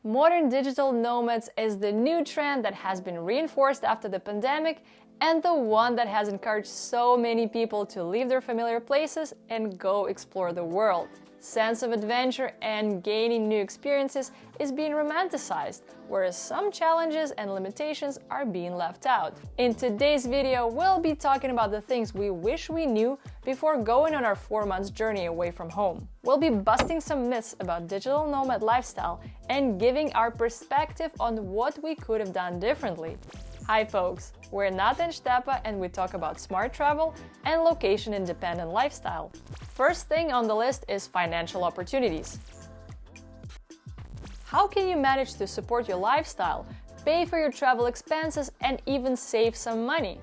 Modern digital nomads is the new trend that has been reinforced after the pandemic and the one that has encouraged so many people to leave their familiar places and go explore the world. Sense of adventure and gaining new experiences is being romanticized, whereas some challenges and limitations are being left out. In today's video, we'll be talking about the things we wish we knew before going on our 4-month journey away from home. We'll be busting some myths about digital nomad lifestyle and giving our perspective on what we could have done differently. Hi folks, we're Nat and Stepa and we talk about smart travel and location-independent lifestyle. First thing on the list is financial opportunities. How can you manage to support your lifestyle, pay for your travel expenses, and even save some money?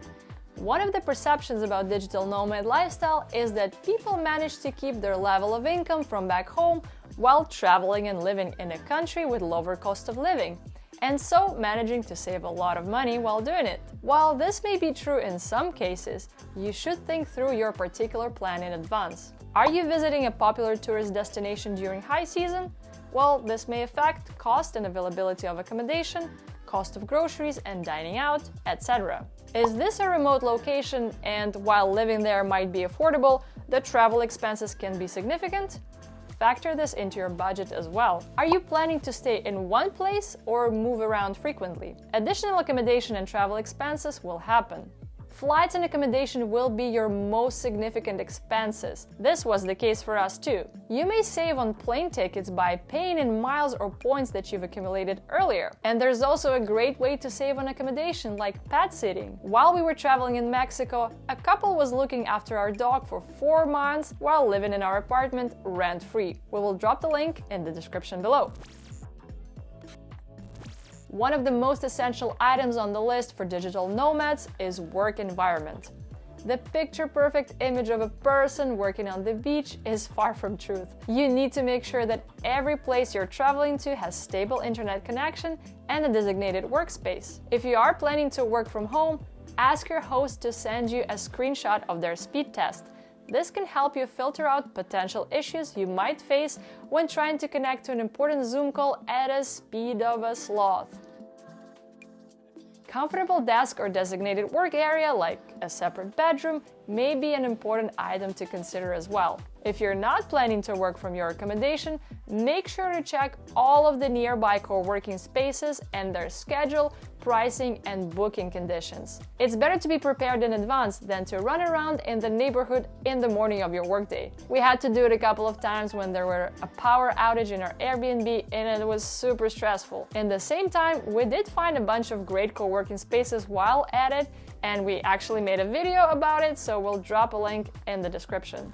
One of the perceptions about digital nomad lifestyle is that people manage to keep their level of income from back home while traveling and living in a country with lower cost of living, and so managing to save a lot of money while doing it. While this may be true in some cases, you should think through your particular plan in advance. Are you visiting a popular tourist destination during high season? Well, this may affect cost and availability of accommodation, cost of groceries and dining out, etc. Is this a remote location and while living there might be affordable, the travel expenses can be significant? Factor this into your budget as well. Are you planning to stay in one place or move around frequently? Additional accommodation and travel expenses will happen. Flights and accommodation will be your most significant expenses. This was the case for us too. You may save on plane tickets by paying in miles or points that you've accumulated earlier. And there's also a great way to save on accommodation, like pet sitting. While we were traveling in Mexico, a couple was looking after our dog for 4 months while living in our apartment rent-free. We will drop the link in the description below. One of the most essential items on the list for digital nomads is work environment. The picture-perfect image of a person working on the beach is far from truth. You need to make sure that every place you're traveling to has stable internet connection and a designated workspace. If you are planning to work from home, ask your host to send you a screenshot of their speed test. This can help you filter out potential issues you might face when trying to connect to an important Zoom call at a speed of a sloth. Comfortable desk or designated work area, like a separate bedroom, may be an important item to consider as well. If you're not planning to work from your accommodation, make sure to check all of the nearby co-working spaces and their schedule, pricing, and booking conditions. It's better to be prepared in advance than to run around in the neighborhood in the morning of your workday. We had to do it a couple of times when there were a power outage in our Airbnb and it was super stressful. In the same time, we did find a bunch of great co-working spaces while at it, and we actually made a video about it, so we'll drop a link in the description.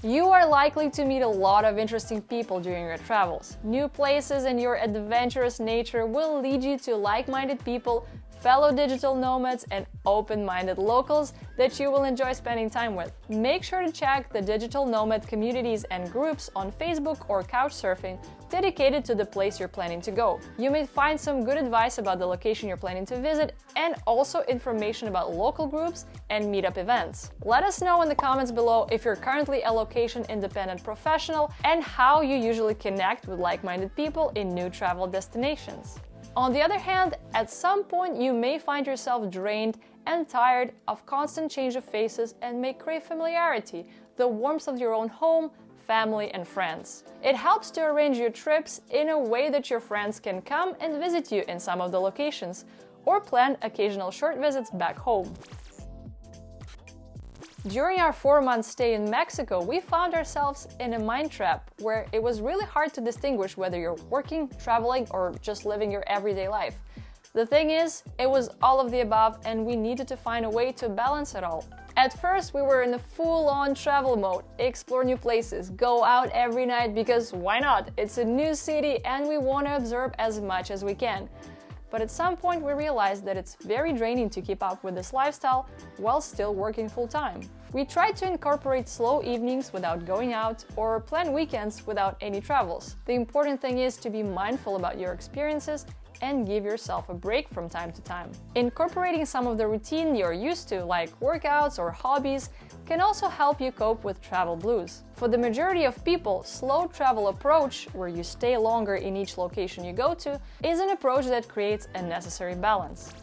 You are likely to meet a lot of interesting people during your travels. New places and your adventurous nature will lead you to like-minded people, fellow digital nomads, and open-minded locals that you will enjoy spending time with. Make sure to check the digital nomad communities and groups on Facebook or Couchsurfing dedicated to the place you're planning to go. You may find some good advice about the location you're planning to visit and also information about local groups and meetup events. Let us know in the comments below if you're currently a location-independent professional and how you usually connect with like-minded people in new travel destinations. On the other hand, at some point you may find yourself drained and tired of constant change of faces and may crave familiarity, the warmth of your own home, family, and friends. It helps to arrange your trips in a way that your friends can come and visit you in some of the locations, or plan occasional short visits back home. During our 4-month stay in Mexico, we found ourselves in a mind trap where it was really hard to distinguish whether you're working, traveling, or just living your everyday life. The thing is, it was all of the above and we needed to find a way to balance it all. At first, we were in a full-on travel mode, explore new places, go out every night because why not? It's a new city and we want to observe as much as we can. But at some point we realized that it's very draining to keep up with this lifestyle while still working full-time. We tried to incorporate slow evenings without going out or plan weekends without any travels. The important thing is to be mindful about your experiences and give yourself a break from time to time. Incorporating some of the routine you're used to, like workouts or hobbies, can also help you cope with travel blues. For the majority of people, slow travel approach, where you stay longer in each location you go to, is an approach that creates a necessary balance.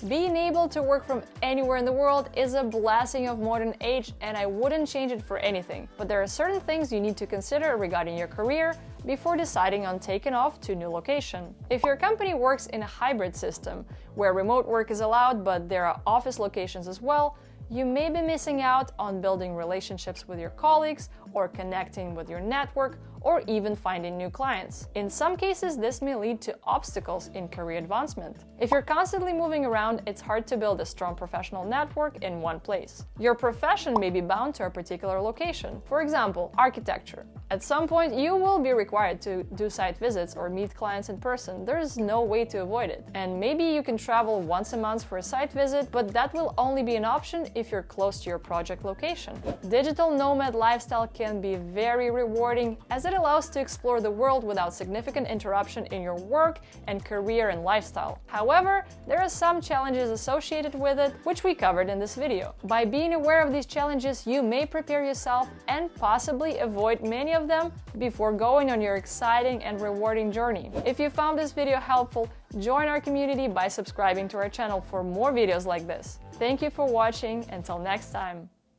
Being able to work from anywhere in the world is a blessing of modern age, and I wouldn't change it for anything. But there are certain things you need to consider regarding your career before deciding on taking off to a new location. If your company works in a hybrid system, where remote work is allowed but there are office locations as well, you may be missing out on building relationships with your colleagues or connecting with your network, or even finding new clients. In some cases, this may lead to obstacles in career advancement. If you're constantly moving around, it's hard to build a strong professional network in one place. Your profession may be bound to a particular location. For example, architecture. At some point, you will be required to do site visits or meet clients in person. There's no way to avoid it. And maybe you can travel once a month for a site visit, but that will only be an option if you're close to your project location. Digital nomad lifestyle can be very rewarding, as it allows to explore the world without significant interruption in your work and career and lifestyle. However, there are some challenges associated with it, which we covered in this video. By being aware of these challenges, you may prepare yourself and possibly avoid many of them before going on your exciting and rewarding journey. If you found this video helpful, join our community by subscribing to our channel for more videos like this. Thank you for watching. Until next time.